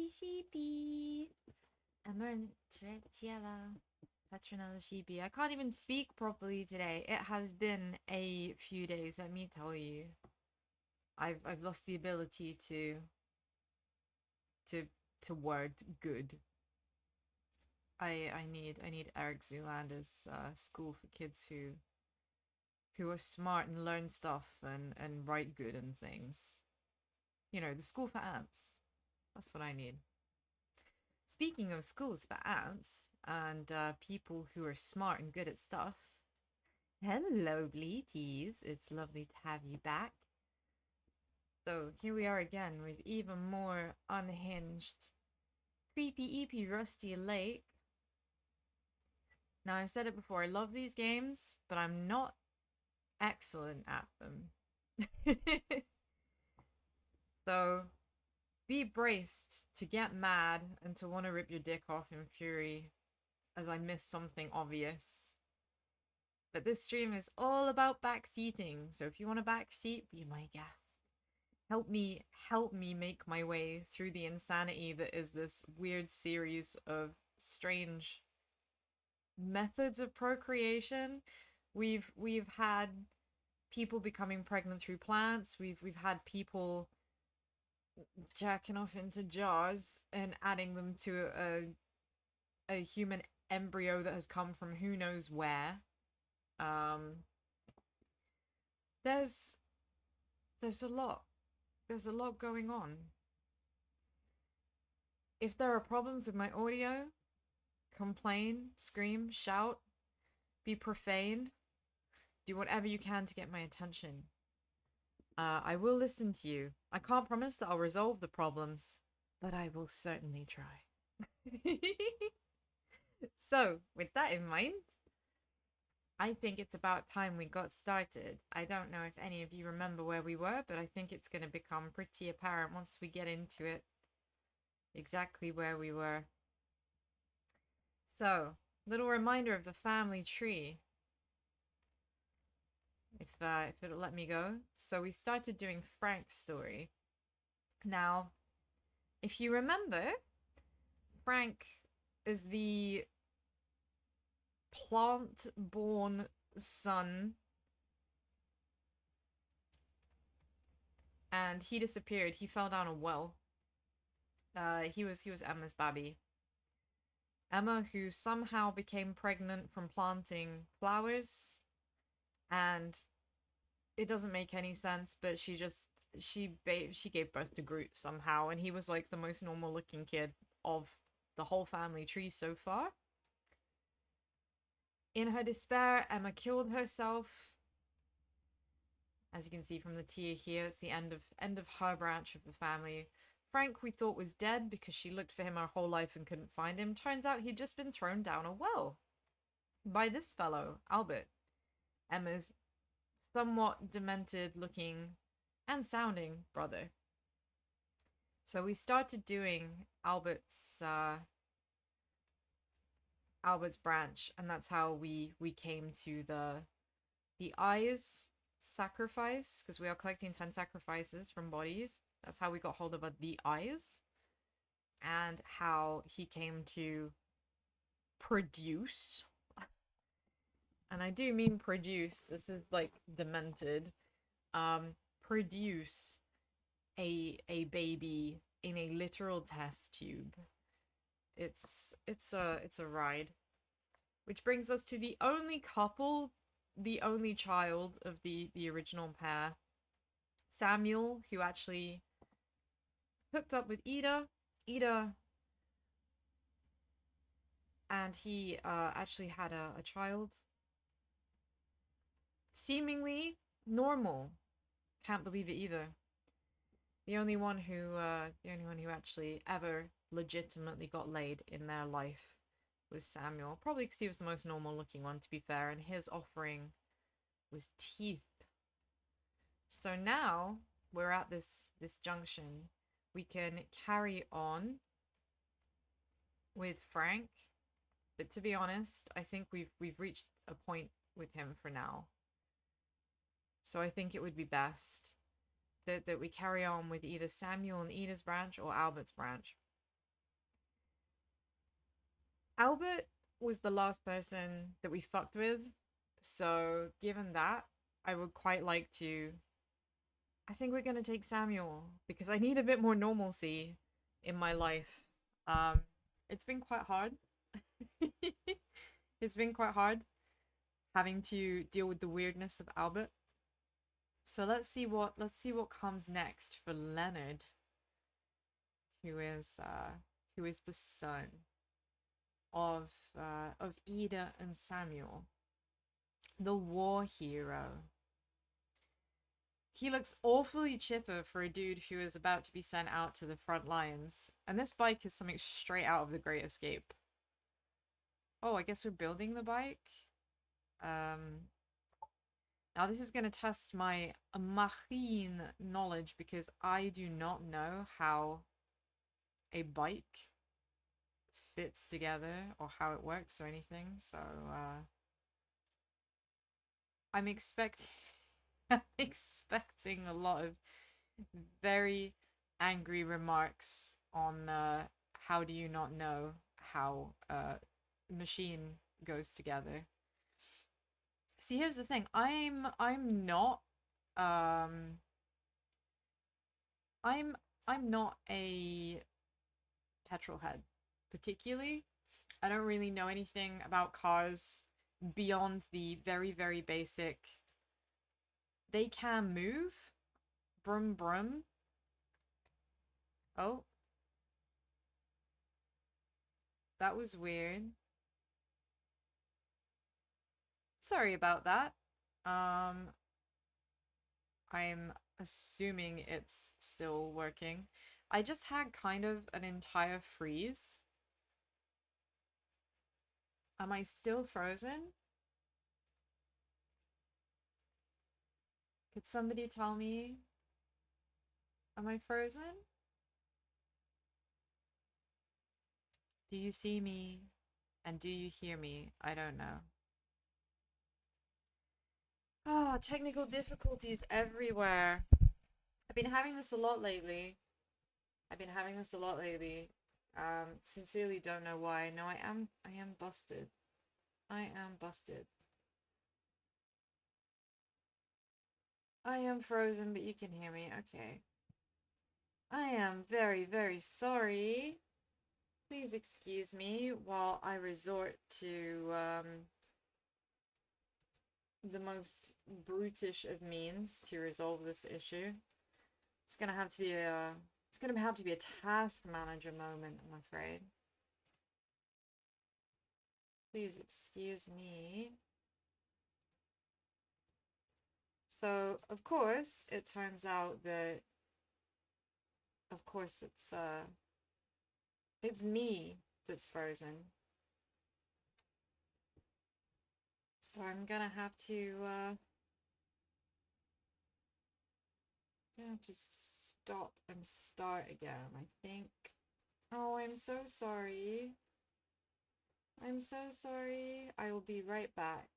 sheepy. Petronella sheepy. I can't even speak properly today. It has been a few days, let me tell you. I've lost the ability to to word good. I need Eric Zoolander's school for kids who are smart and learn stuff and write good and things. You know, the school for ants. That's what I need. Speaking of schools for ants and people who are smart and good at stuff, hello, Bleaties. It's lovely to have you back. So here we are again with even more unhinged, creepy, eepy, rusty lake. Now, I've said it before, I love these games, but I'm not excellent at them. So, be braced to get mad and to want to rip your dick off in fury as I miss something obvious. But this stream is all about backseating, so if you want a backseat, be my guest. Help me make my way through the insanity that is this weird series of strange methods of procreation. We've had people becoming pregnant through plants. We've had people jacking off into jars and adding them to a human embryo that has come from who knows where. There's a lot. There's a lot going on. If there are problems with my audio, complain, scream, shout, be profane, do whatever you can to get my attention. I will listen to you. I can't promise that I'll resolve the problems, but I will certainly try. So, with that in mind, I think it's about time we got started. I don't know if any of you remember where we were, but I think it's going to become pretty apparent once we get into it exactly where we were. So, little reminder of the family tree. If it'll let me go. So we started doing Frank's story. Now, if you remember, Frank is the plant-born son, and he disappeared. He fell down a well. He was Emma's baby. Emma, who somehow became pregnant from planting flowers, and it doesn't make any sense, but she gave birth to Groot somehow, and he was like the most normal looking kid of the whole family tree so far. In her despair, Emma killed herself. As you can see from the tear here, it's the end of her branch of the family. Frank we thought was dead because she looked for him her whole life and couldn't find him. Turns out he'd just been thrown down a well by this fellow, Albert, Emma's somewhat demented looking and sounding brother. So we started doing Albert's branch, and that's how we came to the eyes sacrifice, because we are collecting 10 sacrifices from bodies. That's how we got hold of the eyes, and how he came to produce, and I do mean produce, this is like demented, produce a baby in a literal test tube. It's a ride. Which brings us to the only couple, the only child of the original pair, Samuel, who actually hooked up with Ida. And he actually had a child. Seemingly normal. Can't believe it either. The only one who actually ever legitimately got laid in their life was Samuel. Probably because he was the most normal looking one, to be fair, and his offering was teeth. So now we're at this junction. We can carry on with Frank, but to be honest, I think we've reached a point with him for now. So I think it would be best that we carry on with either Samuel and Ida's branch or Albert's branch. Albert was the last person that we fucked with, so given that, I would quite like to. I think we're gonna take Samuel because I need a bit more normalcy in my life. Um, it's been quite hard. It's been quite hard having to deal with the weirdness of Albert. So let's see what comes next for Leonard, who is the son of Ida and Samuel, the war hero. He looks awfully chipper for a dude who is about to be sent out to the front lines, and this bike is something straight out of The Great Escape. Oh, I guess we're building the bike. Um, Now this is going to test my machine knowledge because I do not know how a bike fits together or how it works or anything. So I'm expecting I'm expecting a lot of very angry remarks on how do you not know how a machine goes together. See, here's the thing. I'm not um I'm I'm not a petrol head particularly. I don't really know anything about cars beyond the very, very basic. They can move. Brum brum. Oh, that was weird. Sorry about that. Um, I'm assuming it's still working. I just had kind of an entire freeze. Am I still frozen? Could somebody tell me? Am I frozen? Do you see me? And do you hear me? I don't know. Ah, technical difficulties everywhere. I've been having this a lot lately. I've been having this a lot lately. Sincerely don't know why. No, I am busted. I am busted. I am frozen, but you can hear me. Okay. I am very, very sorry. Please excuse me while I resort to the most brutish of means to resolve this issue. It's gonna have to be a task manager moment, I'm afraid. Please excuse me. So, of course, it turns out that of course it's me that's frozen. So I'm gonna have to stop and start again, I think. Oh, I'm so sorry. I'm so sorry. I will be right back.